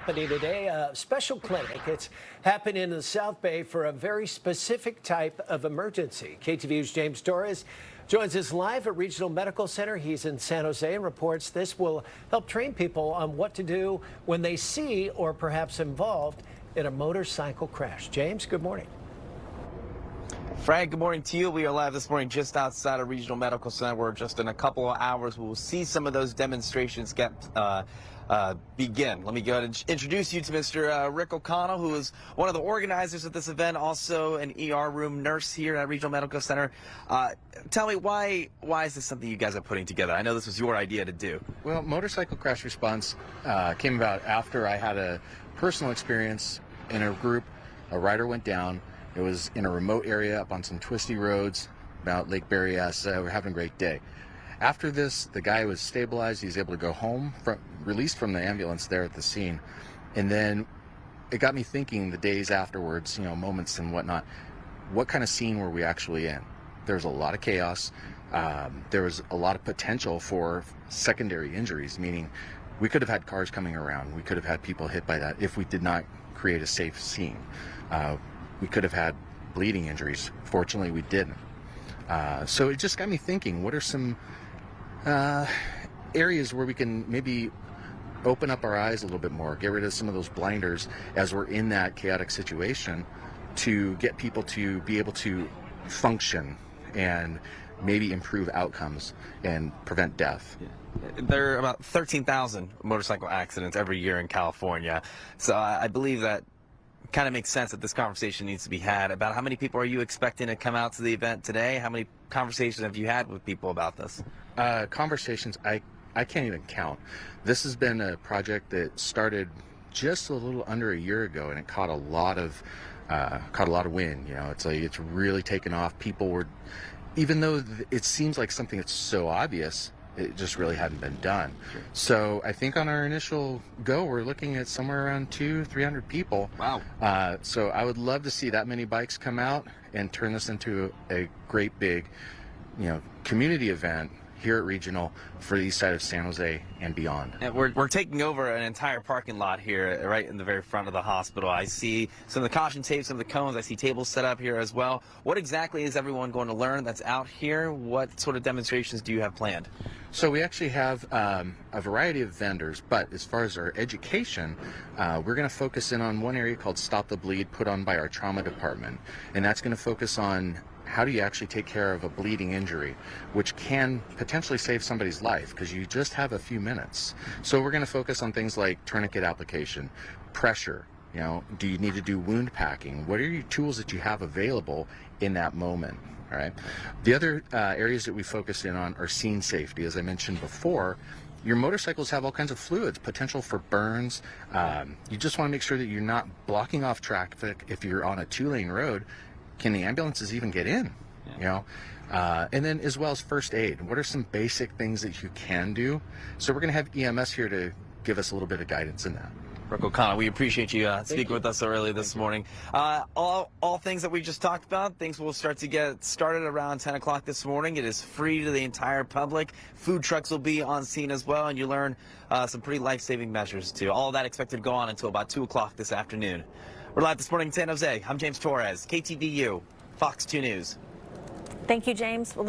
happening today, a special clinic. It's happening in the South Bay for a very specific type of emergency. KTVU's James Torres joins us live at Regional Medical Center. He's in San Jose and reports this will help train people on what to do when they see or perhaps involved in a motorcycle crash. James, good morning. Frank, good morning to you. We are live this morning just outside of Regional Medical Center, where just in a couple of hours we'll see some of those demonstrations begin. Let me go ahead and introduce you to Mr. Rick O'Connell, who is one of the organizers of this event, also an ER room nurse here at Regional Medical Center. Tell me, why is this something you guys are putting together? I know this was your idea to do. Well, motorcycle crash response came about after I had a personal experience in a group. A rider went down. It was in a remote area up on some twisty roads about Lake Berryessa. We're having a great day. After this, the guy was stabilized. He was able to go home, released from the ambulance there at the scene. And then it got me thinking the days afterwards, moments and whatnot, what kind of scene were we actually in? There was a lot of chaos. There was a lot of potential for secondary injuries, meaning we could have had cars coming around. We could have had people hit by that if we did not create a safe scene. We could have had bleeding injuries. Fortunately, we didn't. So it just got me thinking, what are some areas where we can maybe open up our eyes a little bit more, get rid of some of those blinders as we're in that chaotic situation, to get people to be able to function and maybe improve outcomes and prevent death. There are about 13,000 motorcycle accidents every year in California. So I believe that kind of makes sense that this conversation needs to be had about how many people are you expecting to come out to the event today? How many conversations have you had with people about this? Conversations, I can't even count. This has been a project that started just a little under a year ago, and it caught a lot of wind. It's really taken off. People were, even though it seems like something that's so obvious, it just really hadn't been done. Sure. So I think on our initial go, we're looking at somewhere around 200-300 people. Wow. So I would love to see that many bikes come out and turn this into a great big, community event here at Regional for the east side of San Jose and beyond. And we're taking over an entire parking lot here right in the very front of the hospital. I see some of the caution tape, some of the cones. I see tables set up here as well. What exactly is everyone going to learn that's out here? What sort of demonstrations do you have planned? So we actually have a variety of vendors, but as far as our education, we're going to focus in on one area called Stop the Bleed, put on by our trauma department. And that's going to focus on how do you actually take care of a bleeding injury, which can potentially save somebody's life because you just have a few minutes. So we're going to focus on things like tourniquet application, pressure. Do you need to do wound packing? What are your tools that you have available in that moment? All right. The other areas that we focus in on are scene safety. As I mentioned before, your motorcycles have all kinds of fluids, potential for burns. You just want to make sure that you're not blocking off traffic. If you're on a 2-lane road, can the ambulances even get in? Yeah. And then as well as first aid. What are some basic things that you can do? So we're going to have EMS here to give us a little bit of guidance in that. Rick O'Connell, we appreciate you speaking with us so early this morning. All things that we just talked about, things will start to get started around 10 o'clock this morning. It is free to the entire public. Food trucks will be on scene as well, and you learn some pretty life-saving measures too. All of that expected to go on until about 2 o'clock this afternoon. We're live this morning in San Jose. I'm James Torres, KTVU, Fox 2 News. Thank you, James. Well,